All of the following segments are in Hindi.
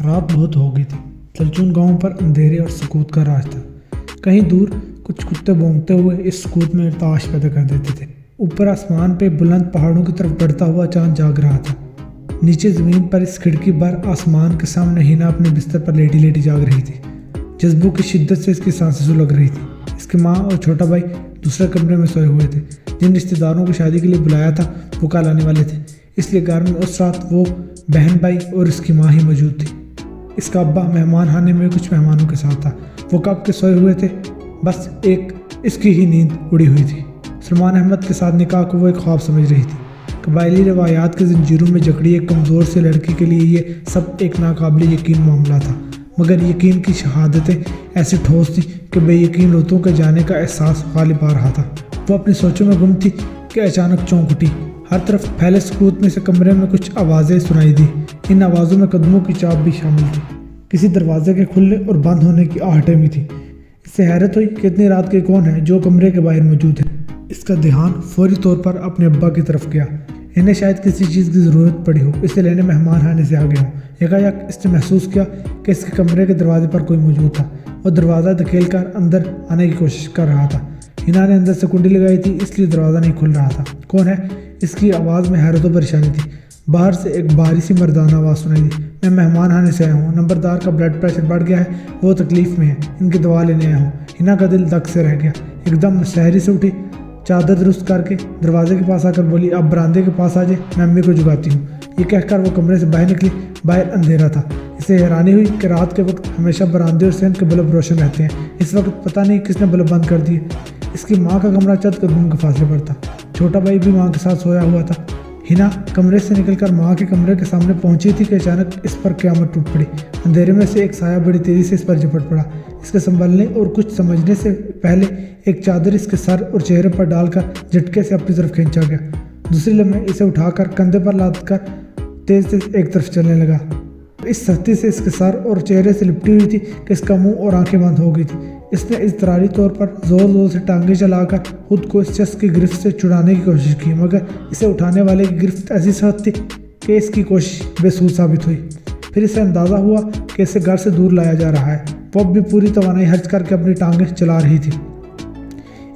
रात बहुत हो गई थी। चलचून गांव पर अंधेरे और सुकूत का राज था। कहीं दूर कुछ कुत्ते भौंकते हुए इस सुकूत में ताश पैदा कर देते थे। ऊपर आसमान पे बुलंद पहाड़ों की तरफ बढ़ता हुआ चांद जाग रहा था। नीचे ज़मीन पर इस खिड़की पर आसमान के सामने हिना अपने बिस्तर पर लेटी लेटी जाग रही थी। जज्बों की शिद्दत से इसकी सांसें सुलग रही थी। इसकी माँ और छोटा भाई दूसरे कमरे में सोए हुए थे। जिन रिश्तेदारों को शादी के लिए बुलाया था वो कल आने वाले थे, इसलिए घर में उस रात वो बहन भाई और इसकी माँ ही मौजूद थी। इसका अब्बा मेहमान खाने में कुछ मेहमानों के साथ था। वो कब के सोए हुए थे, बस एक इसकी ही नींद उड़ी हुई थी। सलमान अहमद के साथ निकाह को वो एक ख्वाब समझ रही थी। कबायली रवायात के जंजीरों में जकड़ी एक कमज़ोर से लड़की के लिए ये सब एक नाकाबिल यकीन मामला था, मगर यकीन की शहादतें ऐसी ठोस थी कि बेयकीन लुत्फ़ों के जाने का एहसास गालिब आ रहा था। वो अपनी सोचों में गुम थी कि अचानक चौंक उठी। हर तरफ फैले सुकूत में से कमरे में कुछ आवाज़ें सुनाई दी। इन आवाज़ों में कदमों की चाप भी शामिल थी। किसी दरवाजे के खुलने और बंद होने की आहटें भी थी। इससे हैरत हुई कि इतनी रात के कौन है जो कमरे के बाहर मौजूद है। इसका ध्यान फौरी तौर पर अपने अब्बा की तरफ गया। इन्हें शायद किसी चीज़ की ज़रूरत पड़ी हो, इसे लेने मेहमान आने से आ गए हों। एकाएक इसने महसूस किया कि इसके कमरे के दरवाजे पर कोई मौजूद था। वो दरवाज़ा धकेल कर अंदर आने की कोशिश कर रहा था। हिना ने अंदर से कुंडी लगाई थी, इसलिए दरवाज़ा नहीं खुल रहा था। कौन है? इसकी आवाज़ में हैरत और परेशानी थी। बाहर से एक भारी सी मर्दाना आवाज़ सुनाई दी। मैं मेहमान आने से आया हूँ। नंबरदार का ब्लड प्रेशर बढ़ गया है, वो तकलीफ़ में है, इनकी दवा लेने आया हूँ। हिना का दिल धक से रह गया। एकदम शहरी से उठी, चादर दुरुस्त करके दरवाजे के पास आकर बोली, अब बरामदे के पास आ जाए, मैं अम्मी को जुगाती हूँ। ये कहकर वो कमरे से बाहर निकली। बाहर अंधेरा था। इसे हैरानी हुई कि रात के वक्त हमेशा बरामदे और सेंध के बल्ब रोशन रहते हैं। इस वक्त पता नहीं किसने बल्ब बंद कर दिए। इसकी माँ का कमरा चंद कदमों के फासले पर था। छोटा भाई भी माँ के साथ सोया हुआ था। हिना कमरे से निकलकर माँ के कमरे के सामने पहुंची थी कि अचानक इस पर क़यामत टूट पड़ी। अंधेरे में से एक साया बड़ी तेज़ी से इस पर झपट पड़ा। इसके संभलने और कुछ समझने से पहले एक चादर इसके सर और चेहरे पर डालकर झटके से अपनी तरफ खींचा गया। दूसरी लम्हे इसे उठाकर कंधे पर लादकर तेज तेज एक तरफ चलने लगा। इस सख्ती से इसके सर और चेहरे से लिपटी हुई थी कि इसका मुंह और आंखें बंद हो गई थी। इसने इज़तरारी तौर पर ज़ोर ज़ोर से टांगें चलाकर खुद को इस शख्स की गिरफ्त से छुड़ाने की कोशिश की, मगर इसे उठाने वाले की गिरफ्त ऐसी सख्त थी कि इसकी कोशिश बेसूर साबित हुई। फिर इसे अंदाज़ा हुआ कि इसे घर से दूर लाया जा रहा है। वो अब भी पूरी तवानाई खर्च करके अपनी टांगें चला रही थी।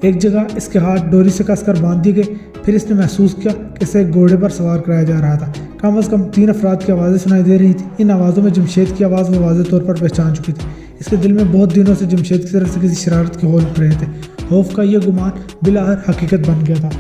एक जगह इसके हाथ डोरी से कसकर बांध दिए गए। फिर इसने महसूस किया कि इसे एक घोड़े पर सवार कराया जा रहा था। कम से कम 3 अफराद की आवाज़ें सुनाई दे रही थी। इन आवाज़ों में जमशेद की आवाज़ वो वाज़ेह तौर पर पहचान चुकी थी। इसके दिल में बहुत दिनों से जमशेद की तरफ से किसी शरारत के हौल उठ रहे थे। खौफ का यह गुमान बिलाहर हकीकत बन गया था।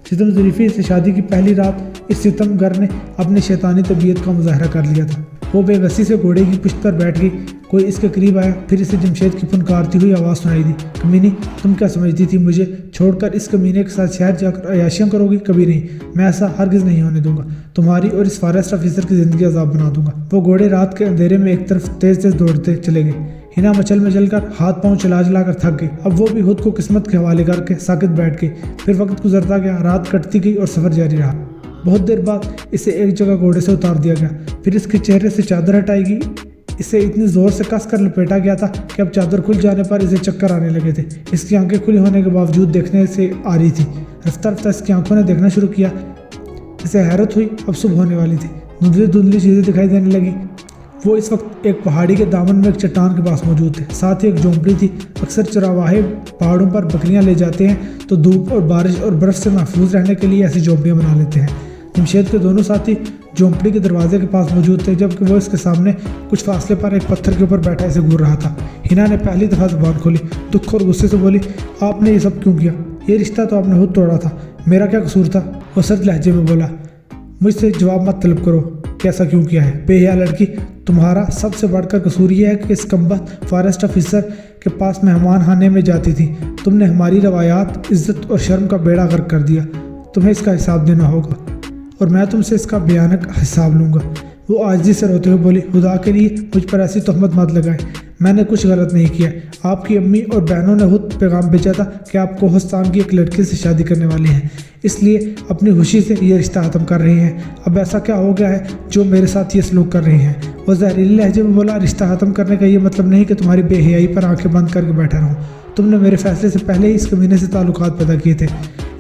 सितम ज़रीफ़ी से शादी की पहली रात इस सितमगर ने अपनी शैतानी तबीयत का मुजाहरा कर लिया था। वो बेबसी से घोड़े की पुश्त पर बैठ गई। कोई इसके करीब आया। फिर इसे जमशेद की फुनकारती हुई आवाज़ सुनाई दी। कमीनी, तुम क्या समझती थी मुझे छोड़कर इस कमीने के साथ शहर जाकर अयाशियाँ करोगी? कभी नहीं, मैं ऐसा हरगिज़ नहीं होने दूंगा। तुम्हारी और इस फॉरेस्ट ऑफिसर की ज़िंदगी अजाब बना दूंगा। वो घोड़े रात के अंधेरे में एक तरफ तेज़ तेज़ दौड़ते चले गए। हिना मचल कर हाथ पांव चला कर थक गई। अब वो भी खुद को किस्मत के हवाले करके साकित बैठ गई। फिर वक्त गुजरता गया, रात कटती गई और सफ़र जारी रहा। बहुत देर बाद इसे एक जगह घोड़े से उतार दिया गया। फिर इसके चेहरे से चादर हटाई गई। इसे इतनी ज़ोर से कसकर लपेटा गया था कि अब चादर खुल जाने पर इसे चक्कर आने लगे थे। इसकी आंखें खुली होने के बावजूद देखने से आ रही थी। रफ्ता रफ्ता इसकी आंखों ने देखना शुरू किया। इसे हैरत हुई, अब सुबह होने वाली थी। धुंधली धुंधली चीज़ें दिखाई देने लगी। वो इस वक्त एक पहाड़ी के दामन में एक चट्टान के पास मौजूद थे। साथ ही एक झोंपड़ी थी। अक्सर चरावाहे पहाड़ों पर बकरियां ले जाते हैं तो धूप और बारिश और बर्फ़ से महफूज रहने के लिए ऐसी झोंपड़ियाँ बना लेते हैं। जमशेद के दोनों साथी झोंपड़ी के दरवाजे के पास मौजूद थे, जबकि वो इसके सामने कुछ फासले पर एक पत्थर के ऊपर बैठा इसे घूर रहा था। हिना ने पहली दफ़ा ज़ुबान खोली। दुख और गुस्से से बोली, आपने ये सब क्यों किया? ये रिश्ता तो आपने खुद तोड़ा था, मेरा क्या कसूर था? वो सर्द लहजे में बोला, मुझसे जवाब मत तलब करो कि ऐसा क्यों किया है। बेहया लड़की, तुम्हारा सबसे बढ़कर कसूर ये है कि इस कमबख्त फॉरेस्ट ऑफिसर के पास मेहमान खाने में जाती थी। तुमने हमारी रवायात, इज़्ज़त और शर्म का बेड़ा गर्क कर दिया। तुम्हें इसका हिसाब देना होगा और मैं तुमसे इसका भयानक हिसाब लूँगा। वो आजिज़ी से रोते हुए बोली, खुदा के लिए मुझ पर ऐसी तहमत मत लगाए, मैंने कुछ गलत नहीं किया। आपकी अम्मी और बहनों ने खुद पैगाम भेजा था कि आप कोहस्तान की एक लड़की से शादी करने वाले हैं, इसलिए अपनी खुशी से ये रिश्ता ख़त्म कर रहे हैं। अब ऐसा क्या हो गया है जो मेरे साथ ये सलूक कर रहे हैं? वो जहरीले लहजे में बोला, रिश्ता ख़त्म करने का ये मतलब नहीं कि तुम्हारी बेहयाई पर आंखें बंद करके बैठा रहूँ। तुमने मेरे फैसले से पहले ही इस कमीने से ताल्लुकात पैदा किए थे।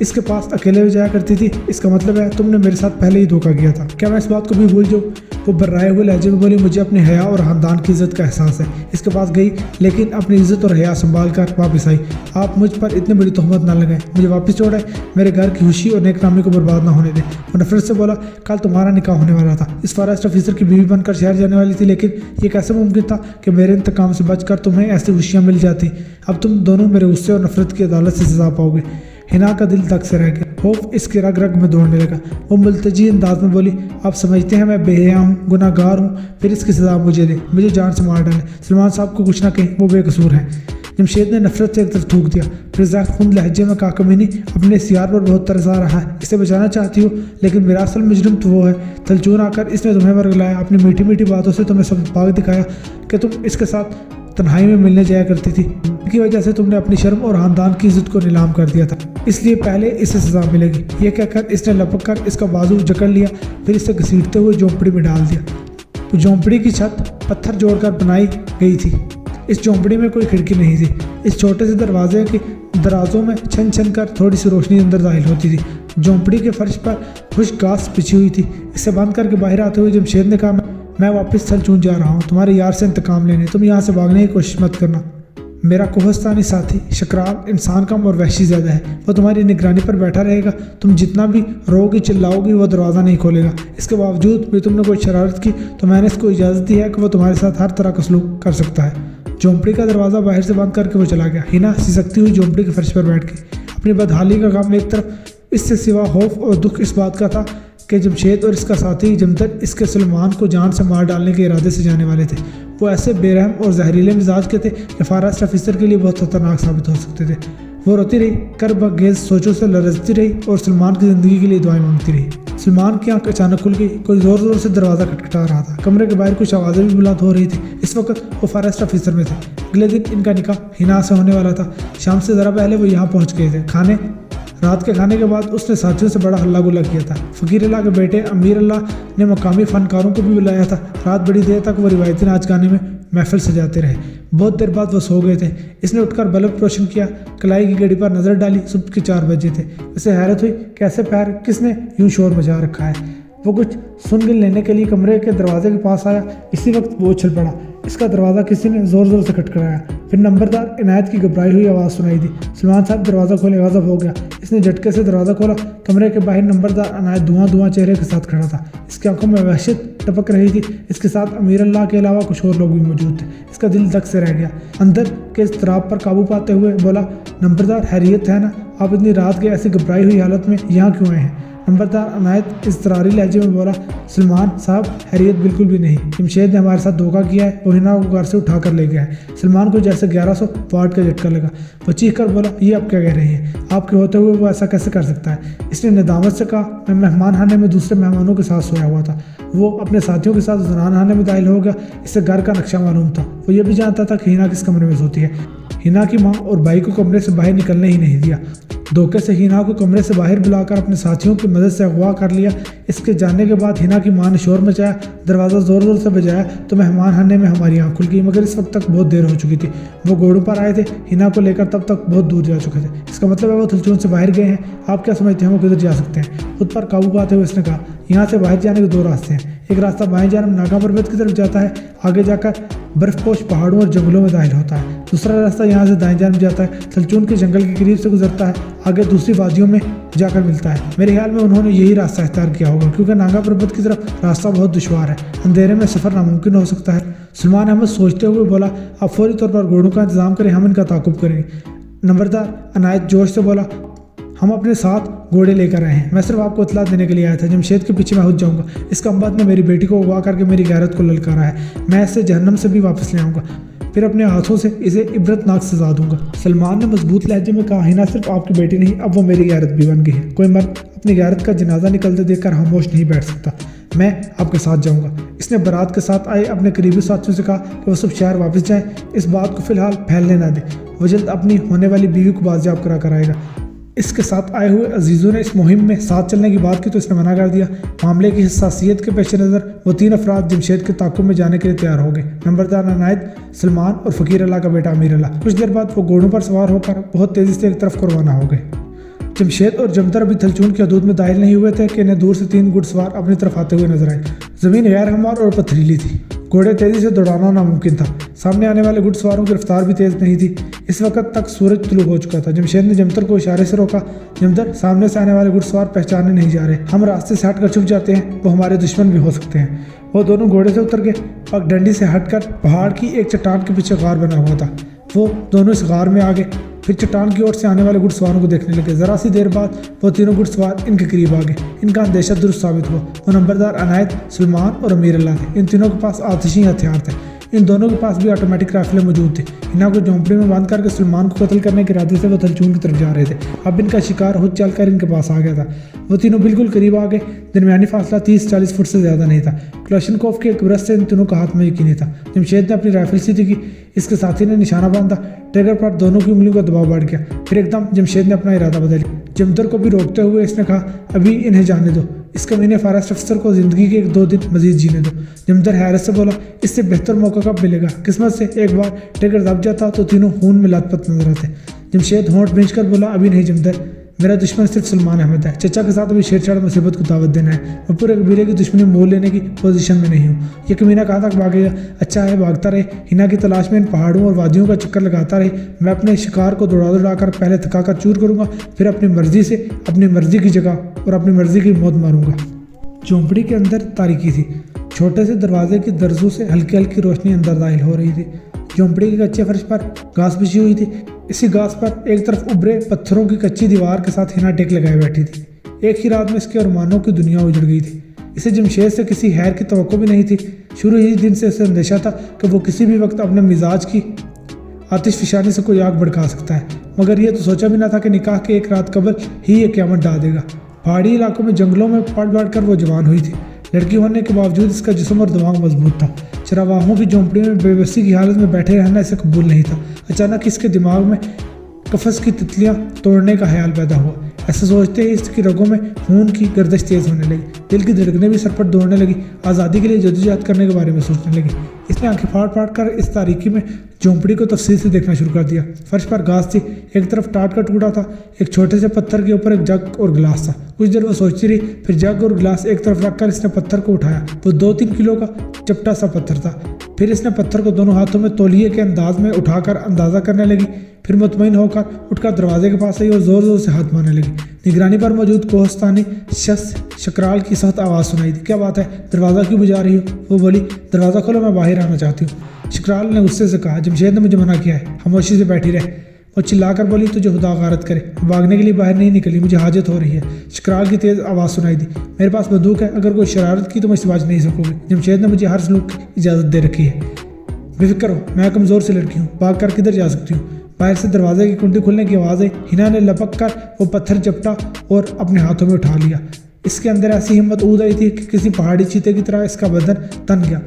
इसके पास अकेले जाया करती थी, इसका मतलब है तुमने मेरे साथ पहले ही धोखा किया था। क्या मैं इस बात को भी भूल जाऊँ? वो बर्राए हुए लहजे में बोली, मुझे अपने हया और ख़ानदान की इज्जत का एहसास है। इसके पास गई लेकिन अपनी इज्जत और हया संभाल कर वापस आई। आप मुझ पर इतनी बड़ी तोहमत ना लगाएं, मुझे वापस छोड़ें, मेरे घर की खुशी और नेकनामी को बर्बाद ना होने दें। वो नफरत से बोला, कल तुम्हारा निकाह होने वाला था, इस फॉरेस्ट ऑफिसर की बीवी बनकर शहर जाने वाली थी, लेकिन ये कैसे मुमकिन था कि मेरे इंतकाम से बचकर तुम्हें ऐसी खुशियाँ मिल जाती। अब तुम दोनों मेरे गुस्से और नफरत की अदालत से सजा पाओगे। हिना का दिल धक से रह गया, खौफ इसके रग रग में दौड़ने लगा। वो मुल्तजी अंदाज में बोली, आप समझते हैं मैं बेहया हूँ, गुनाहगार हूँ, फिर इसकी सजा मुझे दे, मुझे जान से मार डालें। सलमान साहब को कुछ ना कहें, वो बेकसूर हैं। जमशेद ने नफरत से एक तरफ थूक दिया, फिर जख्म लहजे में कहा, कमीनी अपने सियार पर बहुत तरस आ रहा है, इसे बचाना चाहती हो, लेकिन मेरा असल मुजरिम तो वो है। तलचून आकर इसने तुम्हें वर्गलाया, अपनी मीठी मीठी बातों से तुम्हें सब पाक दिखाया कि तुम इसके साथ तन्हाई में मिलने जाया करती थी। इनकी वजह से तुमने अपनी शर्म और खानदान की इज्जत को नीलाम कर दिया था, इसलिए पहले इसे सजा मिलेगी। ये कहकर इसने लपक कर इसका बाजू जकड़ लिया, फिर इसे घसीटते हुए झोंपड़ी में डाल दिया। झोंपड़ी की छत पत्थर जोड़कर बनाई गई थी। इस झोंपड़ी में कोई खिड़की नहीं थी। इस छोटे से दरवाजे के दराजों में छन छन कर थोड़ी सी रोशनी अंदर दाखिल होती थी। झोंपड़ी के फर्श पर खुश्क घास बिछी हुई थी। इसे बंद करके बाहर आते हुए जमशेद ने कहा, मैं वापस तलचून जा रहा हूँ तुम्हारे यार से इंतकाम लेने, तुम यहाँ से भागने की कोशिश मत करना। मेरा कोहस्तानी साथी शकराल इंसान कम और वहशी ज़्यादा है, वो तुम्हारी निगरानी पर बैठा रहेगा। तुम जितना भी रोगी चिल्लाओगी वो दरवाज़ा नहीं खोलेगा। इसके बावजूद भी तुमने कोई शरारत की तो मैंने इसको इजाज़त दी है कि वो तुम्हारे साथ हर तरह का सलूक कर सकता है। झोंपड़ी का दरवाज़ा बाहर से बंद करके वो चला गया। हिना सिसकती हुई झोंपड़ी के फर्श पर बैठ गई। अपनी बदहाली का काम एक तरफ, इससे सिवा खौफ और दुख इस बात का था कि जमशेद और इसका साथी जमदर इसके सलमान को जान से मार डालने के इरादे से जाने वाले थे। वो ऐसे बेरहम और जहरीले मिजाज के थे कि फॉरेस्ट ऑफिसर के लिए बहुत खतरनाक साबित हो सकते थे। वो रोती रही, कर्बगेज सोचों से लरजती रही और सलमान की ज़िंदगी के लिए दुआएं मांगती रही। सलमान की आंख अचानक खुल गई। कोई ज़ोर ज़ोर से दरवाज़ा खटखटा रहा था। कमरे के बाहर कुछ आवाज़ें भी बुलंद हो रही थी। इस वक्त वो फॉरेस्ट ऑफिसर में थे। अगले दिन इनका निकाह हिना से होने वाला था। शाम से ज़रा पहले वो यहाँ पहुँच गए थे। रात के खाने के बाद उसने साथियों से बड़ा हल्ला गुल्ला किया था। फ़कीर अल्लाह के बेटे अमीर अल्लाह ने मकामी फ़नकारों को भी बुलाया था। रात बड़ी देर तक वो रिवायती नाच गाने में महफिल सजाते रहे। बहुत देर बाद वो सो गए थे। इसने उठकर बल्ब रोशन किया, कलाई की घड़ी पर नज़र डाली। सुबह के 4 बजे थे। उसे हैरत हुई, कैसे पैर किसने यूं शोर मचा रखा है। वो कुछ सुन गिन लेने के लिए कमरे के दरवाजे के पास आया। इसी वक्त वो उछल पड़ा। इसका दरवाज़ा किसी ने ज़ोर ज़ोर से खटखटाया। फिर नंबरदार इनायत की घबराई हुई आवाज़ सुनाई दी। सलमान साहब दरवाज़ा खोले, गज़ब हो गया। इसने झटके से दरवाज़ा खोला। कमरे के बाहर नंबरदार इनायत धुआं चेहरे के साथ खड़ा था। इसकी आंखों में वहशत टपक रही थी। इसके साथ अमीर अल्लाह के अलावा कुछ और लोग भी मौजूद थे। इसका दिल धक से रह गया। अंदर के इज़्तिराब पर काबू पाते हुए बोला, नंबरदार हैरियत है ना? आप इतनी रात के ऐसी घबराई हुई हालत में यहाँ क्यों आए हैं? नंबरदार अनायत इज़्तिरारी लहजे में बोला, सलमान साहब हैरियत बिल्कुल भी नहीं। जमशेद ने हमारे साथ धोखा किया है। वो हिना को घर से उठा कर ले गया है। सलमान को जैसे 1100 वाट का झटका लगा। वो चीख कर बोला, ये आप क्या कह रहे हैं? आपके होते हुए वो ऐसा कैसे कर सकता है? इसने नदामत से कहा, मैं मेहमान खाने में दूसरे मेहमानों के साथ सोया हुआ था। वो अपने साथियों के साथ जनान खाने में दाखिल हो गया। इससे घर का नक्शा मालूम था। वो ये भी जानता था कि हिना किस कमरे में सोती है। हिना की माँ और भाई को कमरे से बाहर निकलने ही नहीं दिया। धोखे से हिना को कमरे से बाहर बुलाकर अपने साथियों की मदद से अगवा कर लिया। इसके जाने के बाद हिना की माँ ने शोर मचाया, दरवाज़ा ज़ोर ज़ोर से बजाया तो मेहमान खाने में हमारी आँख खुल गई। मगर इस वक्त तक बहुत देर हो चुकी थी। वो घोड़ों पर आए थे। हिना को लेकर तब तक बहुत दूर जा चुके थे। इसका मतलब है वो तलचून से बाहर गए हैं। आप क्या समझते हैं वो किधर जा सकते हैं? खुद पर काबू पाते हुए इसने कहा, यहाँ से बाहर जाने के 2 रास्ते हैं। एक रास्ता बाएं जानब नागा पर्वत की तरफ जाता है, आगे जाकर बर्फपोश पहाड़ों और जंगलों में दाखिल होता है। दूसरा रास्ता यहाँ से दाएं जानब जाता है, तलचून के जंगल के करीब से गुजरता है, आगे दूसरी वादियों में जाकर मिलता है। मेरे ख्याल में उन्होंने यही रास्ता इख्तियार किया होगा, क्योंकि नागा पर्वत की तरफ रास्ता बहुत दुश्वार है। अंधेरे में सफ़र नामुमकिन हो सकता है। सलमान अहमद सोचते हुए बोला, आप फौरी तौर पर घोड़ों का इंतजाम करें, हम इनका ताकुब करेंगे। नंबरदार अनायत जोश से बोला, हम अपने साथ घोड़े लेकर आए हैं। मैं सिर्फ आपको इतला देने के लिए आया था। जमशेद के पीछे मैं हो जाऊंगा। इसका अम्बाद ने मेरी बेटी को अगवा करके मेरी गैरत को ललकारा है। मैं इसे जहन्नम से भी वापस ले आऊँगा, फिर अपने हाथों से इसे इबरतनाक सजा दूंगा। सलमान ने मजबूत लहजे में कहा, हिना सिर्फ आपकी बेटी नहीं, अब वो मेरी गैरत भी बन गई है। कोई मर्द अपनी गैरत का जनाजा निकलते देखकर खामोश नहीं बैठ सकता। मैं आपके साथ जाऊंगा। इसने बारात के साथ आए अपने करीबी साथियों से कहा कि वो सब शहर वापस जाएं। इस बात को फिलहाल फैलने ना दें। वो जल्द अपनी होने वाली बीवी को बाजियाब करा कर आएगा। इसके साथ आए हुए अजीज़ों ने इस मुहिम में साथ चलने की बात की तो इसने मना कर दिया। मामले की हसासियत के पेश नज़र वो 3 अफराद जमशेद के ताक़ुब में जाने के लिए तैयार हो गए। नंबरदार अनायत, सलमान और फ़कीर अल्लाह का बेटा अमीर अल्लाह। कुछ देर बाद वो घोड़ों पर सवार होकर बहुत तेज़ी से एक तरफ को रवाना हो गए। जमशेद और जमदर अभी थलचून की हदूद में दाखिल नहीं हुए थे कि इन्हें दूर से 3 घुड़सवार अपनी तरफ आते हुए नजर आए। जमीन गैर हमवार और पथरीली थी, घोड़े तेजी से दौड़ाना नामुमकिन था। सामने आने वाले घुड़सवारों की रफ्तार भी तेज नहीं थी। इस वक्त तक सूरज तुलू हो चुका था। जमशेद ने जमदर को इशारे से रोका। जमदर, सामने से आने वाले घुड़सवार पहचाने नहीं जा रहे, हम रास्ते से हटकर छुप जाते हैं, वो हमारे दुश्मन भी हो सकते हैं। वो दोनों घोड़े से उतर गए। पगडंडी से हटकर पहाड़ की एक चट्टान के पीछे गार बना हुआ था। वो दोनों इस गार में आ गए, फिर चट्टान की ओर से आने वाले घुड़सवारों को देखने लगे। जरा सी देर बाद वो तीनों घुड़सवार इनके करीब आ गए। इनका अंदेशा दुरुस्त साबित हुआ। वो नंबरदार अनायत, सलमान और अमीर अल्लाह थे। इन तीनों के पास आतिशी हथियार थे। इन दोनों के पास भी ऑटोमेटिक राइफलें मौजूद थे। हिना को झोंपड़ी में बंद करके सलमान को कत्ल करने के इरादे से वो थलचून की तरफ जा रहे थे। अब इनका शिकार खुद चलकर इनके पास आ गया था। वो तीनों बिल्कुल करीब आ गए। दरमियानी फासला 30-40 फुट से ज़्यादा नहीं था। क्लाशनकोफ के एक ब्रश से इन तीनों का हाथ में यकीनी था। जमशेद ने अपनी राइफल सीधी की, इसके साथी ने निशाना बांधा। ट्रिगर पर दोनों की उंगलियों का दबाव बढ़ गया। फिर एकदम जमशेद ने अपना इरादा बदल लिया। जमदर को भी रोकते हुए इसने कहा, अभी इन्हें जाने दो, इस कमीने फॉरेस्ट अफसर को जिंदगी के 1-2 दिन मजीद जीने दो। जमदर हैरत से बोला, इससे बेहतर मौका कब मिलेगा? किस्मत से एक बार ट्रिगर दब जाता तो तीनों खून में लथपथ नजर आते। जमशेद होंठ भींचकर बोला, अभी नहीं जमदर, मेरा दुश्मन सिर्फ सलमान अहमद है। चचा के साथ अभी छेड़छाड़ मुसीबत को दावत देना है। मैं पूरे कबीले की दुश्मनी मोल लेने की पोजीशन में नहीं हूँ। ये कमीना कहाँ तक भागेगा? अच्छा है, भागता रहे। हिना की तलाश में इन पहाड़ों और वादियों का चक्कर लगाता रहे। मैं अपने शिकार को दौड़ा कर पहले थकाकर चूर करूँगा, फिर अपनी मर्जी से अपनी मर्जी की जगह और अपनी मर्जी की मौत मारूंगा। झोंपड़ी के अंदर तारीकी थी। छोटे से दरवाजे की दरजों से हल्की हल्की रोशनी अंदर दाखिल हो रही थी। झोंपड़ी के कच्चे फर्श पर घास बिछी हुई थी। इसी घास पर एक तरफ उभरे पत्थरों की कच्ची दीवार के साथ हिना टेक लगाए बैठी थी। एक ही रात में इसके अरमानों की दुनिया उजड़ गई थी। इसे जमशेद से किसी खैर की तवक्को भी नहीं थी। शुरू ही दिन से इसे अंदेशा था कि वो किसी भी वक्त अपने मिजाज की आतिशफिशानी से कोई आग भड़का सकता है, मगर यह तो सोचा भी ना था कि निकाह के एक रात कबल ही ये क़यामत ढा देगा। पहाड़ी इलाकों में जंगलों में पढ़ बढ़ कर वो जवान हुई थी। लड़की होने के बावजूद इसका जिस्म और दिमाग मजबूत था। चरावाहों की झोंपड़ी में बेबसी की हालत में बैठे रहना इसे कबूल नहीं था। अचानक इसके दिमाग में कफस की तितलियां तोड़ने का ख्याल पैदा हुआ। ऐसा सोचते ही इसकी रगों में खून की गर्दिश तेज होने लगी। दिल की धड़कनें भी सरपट दौड़ने लगी। आज़ादी के लिए जद्दोजहद करने के बारे में सोचने लगी। इसने आंखें फाड़ फाड़ कर इस तारीकी में झोंपड़ी को तफसील से देखना शुरू कर दिया। फर्श पर घास थी, एक तरफ टाट का टुकड़ा था, एक छोटे से पत्थर के ऊपर एक जग और गिलास था। कुछ देर वो सोचती रही, फिर जग और गिलास एक तरफ रखकर इसने पत्थर को उठाया। वो 2-3 किलो का चपटा सा पत्थर था। फिर इसने पत्थर को दोनों हाथों में तौलिए के अंदाज में उठाकर अंदाजा करने लगी। फिर मुतमईन होकर उठकर दरवाजे के पास आई और जोर जोर से हाथ मारने लगी। निगरानी पर मौजूद कोहस्तानी शख्स शकराल की सख्त आवाज़ सुनाई दी। क्या बात है, दरवाज़ा क्यों बुझा रही हो? वो बोली, दरवाज़ा खोलो, मैं बाहर आना चाहती हूँ। शकराल ने गुस्से से कहा, जमशेद ने मुझे मना किया है, खामोशी से बैठी रहे। वो चिल्लाकर बोली, तुझे खुदा गारत करे, भागने के लिए बाहर नहीं निकली, मुझे हाजत हो रही है। शकराल की तेज़ आवाज़ सुनाई दी, मेरे पास बंदूक है, अगर कोई शरारत की तो मैं इसे बाज नहीं सकूँगी। जमशेद ने मुझे हर सलूक की इजाज़त दे रखी है। बेफिक्र हो, मैं कमज़ोर से लड़की हूँ, भाग कर किधर जा सकती हूँ? बाहर से दरवाजे की कुंडी खुलने की आवाज़ आई। हिना ने लपक कर वो पत्थर चपटा और अपने हाथों में उठा लिया। इसके अंदर ऐसी हिम्मत ऊद आई थी कि किसी पहाड़ी चीते की तरह इसका बदन तन गया।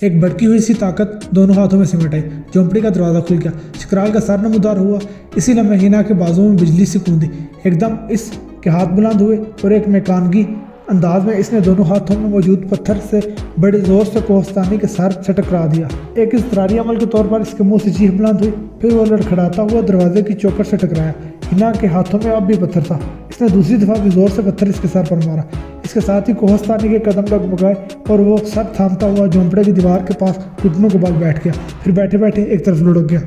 एक भड़की हुई सी ताकत दोनों हाथों में सिमट आई। झोंपड़ी का दरवाज़ा खुल गया। शकराल का सर नमूदार हुआ। इसी लम्हे हिना के बाजुओं में बिजली सी कूदी। एकदम इसके हाथ बुलंद हुए और एक मेकानगी अंदाज में इसने दोनों हाथों में मौजूद पत्थर से बड़े जोर से कोहस्तानी के सर से टकरा दिया। एक इज़्तिरारी अमल के तौर पर इसके मुंह से चीख बुलंद हुई। फिर वो लड़खड़ाता हुआ दरवाजे की चौखट से टकराया। हिना के हाथों में अब भी पत्थर था। इसने दूसरी दफ़ा भी जोर से पत्थर इसके सर पर मारा। इसके साथ ही कोहस्तानी के कदम डगमगाए और वो सर थामता हुआ झोंपड़े की दीवार के पास घुटनों के बल बैठ गया। फिर बैठे बैठे एक तरफ लुढ़क गया।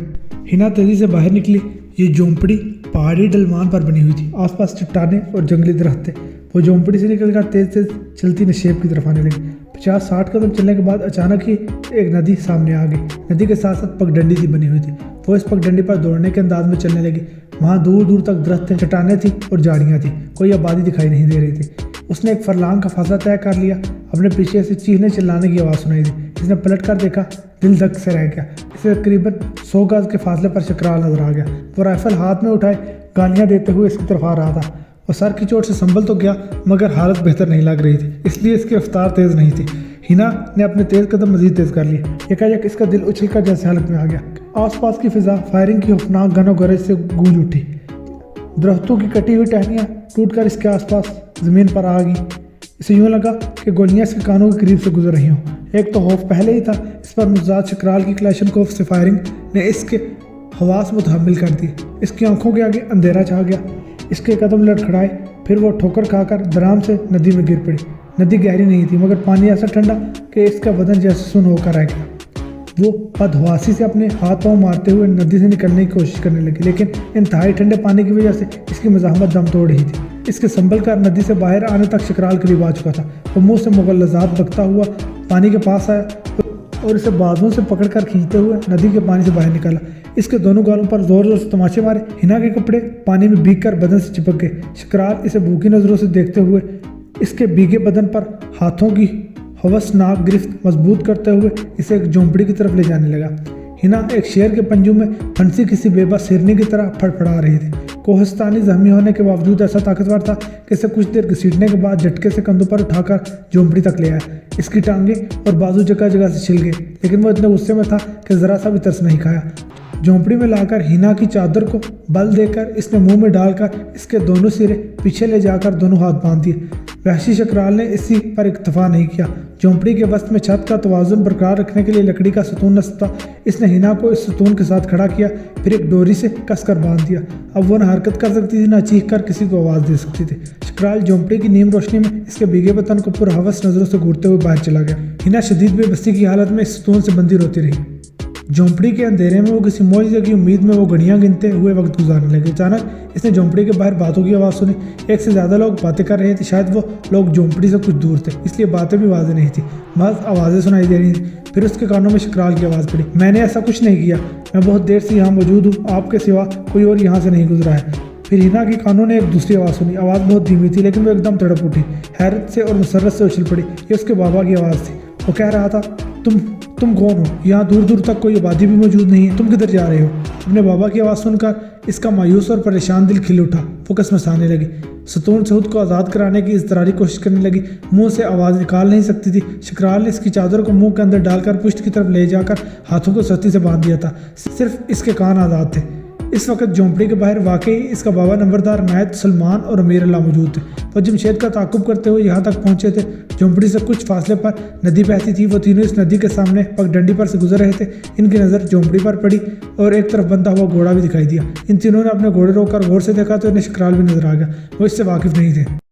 हिना तेज़ी से बाहर निकली। ये झोंपड़ी पहाड़ी ढलमान पर बनी हुई थी। आसपास चट्टानें और जंगली दरख्त थे। वो झोंपड़ी से निकलकर तेज तेज चलती नशेब की तरफ आने लगी। 50-60 कदम चलने के बाद अचानक ही एक नदी सामने आ गई। नदी के साथ साथ पगडंडी सी बनी हुई थी। वो इस पगडंडी पर दौड़ने के अंदाज में चलने लगी। वहाँ दूर दूर तक दरख्त थे, चट्टानें थी और झाड़ियाँ थी। कोई आबादी दिखाई नहीं दे रही थी। उसने एक फरलांग का फासला तय कर लिया। अपने पीछे से चीखने चिल्लाने की आवाज़ सुनाई दी। इसने पलट कर देखा, दिल धक से रह गया। इसे तकरीबन 100 गज के फासले पर शकराल नजर आ गया। वो राइफल हाथ में उठाए गालियाँ देते हुए इसकी तरफ आ रहा था। वो सर की चोट से संभल तो गया, मगर हालत बेहतर नहीं लग रही थी, इसलिए इसकी रफ्तार तेज़ नहीं थी। हिना ने अपने तेज़ कदम मजीद तेज़ कर लिए। एकाएक इसका दिल उछलकर जैसे हालत में आ गया। आसपास की फिजा फायरिंग की खौफनाक गनो गरज से गूंज उठी। दरख्तों की कटी हुई टहनियाँ टूटकर इसके आसपास ज़मीन पर आ गई। इसे यूँ लगा कि गोलियाँ इसके कानों के करीब से गुजर रही हों। एक तो खौफ पहले ही था, इस पर मुजाद शकराल की क्लैशनकोफ से फायरिंग ने इसके हवास मुतहम्मिल कर दी। इसकी आंखों के आगे अंधेरा छा गया। इसके कदम लड़खड़ाए, फिर वो ठोकर खाकर धड़ाम से नदी में गिर पड़ी। नदी गहरी नहीं थी, मगर पानी ऐसा ठंडा कि इसका बदन जैसे सुन्न होकर रह गया। वो बदहवासी से अपने हाथ पांव मारते हुए नदी से निकलने की कोशिश करने लगी, लेकिन इंतहाई ठंडे पानी की वजह से इसकी मज़ाहमत दम तोड़ रही थी। इसके संभल कर नदी से बाहर आने तक शकराल करीब आ चुका था। वो मुंह से मुगल्लज़ात बकता हुआ पानी के पास आया और इसे बाजुओं से पकड़कर खींचते हुए नदी के पानी से बाहर निकाला। इसके दोनों गालों पर जोर जोर से तमाचे मारे। हिना के कपड़े पानी में भीग कर बदन से चिपक गए। शकराल इसे भूखी नज़रों से देखते हुए इसके भीगे बदन पर हाथों की हवसनाक गिरफ्त मजबूत करते हुए इसे एक झोंपड़ी की तरफ ले जाने लगा। हिना एक शेर के पंजों में फंसी किसी बेबस हिरनी की तरह फड़फड़ा रही थी। कोहस्तानी जख्मी होने के बावजूद ऐसा ताकतवर था कि इसे कुछ देर घसीटने के बाद झटके से कंधों पर उठाकर झोंपड़ी तक ले आया। इसकी टांगें और बाजू जगह जगह से छिल गए, लेकिन वो इतने गुस्से में था कि ज़रा सा भी तरस नहीं खाया। झोंपड़ी में लाकर हिना की चादर को बल देकर इसने मुंह में डालकर इसके दोनों सिरे पीछे ले जाकर दोनों हाथ बांध दिए। वहशी शकराल ने इसी पर इक्तफा नहीं किया। झोंपड़ी के वस्त में छत का तवाजुन बरकरार रखने के लिए लकड़ी का सतून नस्ब था। इसने हिना को इस सतून के साथ खड़ा किया, फिर एक डोरी से कसकर बांध दिया। अब वो न हरकत कर सकती थी, न चीख कर किसी को आवाज़ दे सकती थी। शकराल झोंपड़ी की नीम रोशनी में इसके भीगे बतन को पुरहवस नजरों से घूरते हुए बाहर चला गया। हिना शदीद बेबसी की हालत में इस सतून से बंदी रोती रही। झोंपड़ी के अंधेरे में वो किसी मौजज़े की उम्मीद में वो घड़ियां गिनते हुए वक्त गुजारने लगे। अचानक इसने झोंपड़ी के बाहर बातों की आवाज़ सुनी। एक से ज़्यादा लोग बातें कर रहे थे। शायद वो लोग झोंपड़ी से कुछ दूर थे, इसलिए बातें भी वाज़ेह नहीं थी, महज आवाज़ें सुनाई दे रही थी। फिर उसके कानों में शकराल की आवाज़ पड़ी। मैंने ऐसा कुछ नहीं किया, मैं बहुत देर से यहाँ मौजूद हूँ, आपके सिवा कोई और यहाँ से नहीं गुजरा है। फिर हिना के कानों ने एक दूसरी आवाज़ सुनी। आवाज़ बहुत धीमी थी, लेकिन वो एकदम तड़प उठी। हैरत से और मुसर्रत से उछल पड़ी। ये उसके बाबा की आवाज़ थी। वो कह रहा था, तुम कौन हो? यहाँ दूर दूर तक कोई आबादी भी मौजूद नहीं है, तुम किधर जा रहे हो? अपने बाबा की आवाज़ सुनकर इसका मायूस और परेशान दिल खिल उठा। वो कसमसाने लगी। सतून से खुद को आज़ाद कराने की इज़तरारी कोशिश करने लगी। मुंह से आवाज़ निकाल नहीं सकती थी। शकराल ने इसकी चादर को मुंह के अंदर डालकर पुष्ट की तरफ ले जाकर हाथों को सख्ती से बांध दिया था। सिर्फ इसके कान आज़ाद थे। इस वक्त झोंपड़ी के बाहर वाकई इसका बाबा नंबरदार नायत सलमान और अमीर अल्लाह मौजूद थे। वो जमशेद का ताकुब करते हुए यहाँ तक पहुँचे थे। झोंपड़ी से कुछ फासले पर नदी बहती थी। वो तीनों इस नदी के सामने पगडंडी पर से गुजर रहे थे। इनकी नज़र झोंपड़ी पर पड़ी और एक तरफ बनता हुआ घोड़ा भी दिखाई दिया। इन तीनों ने अपने घोड़े रोककर गौर से देखा तो इन्हें शकराल भी नजर आ गया। वो इससे वाकिफ नहीं थे।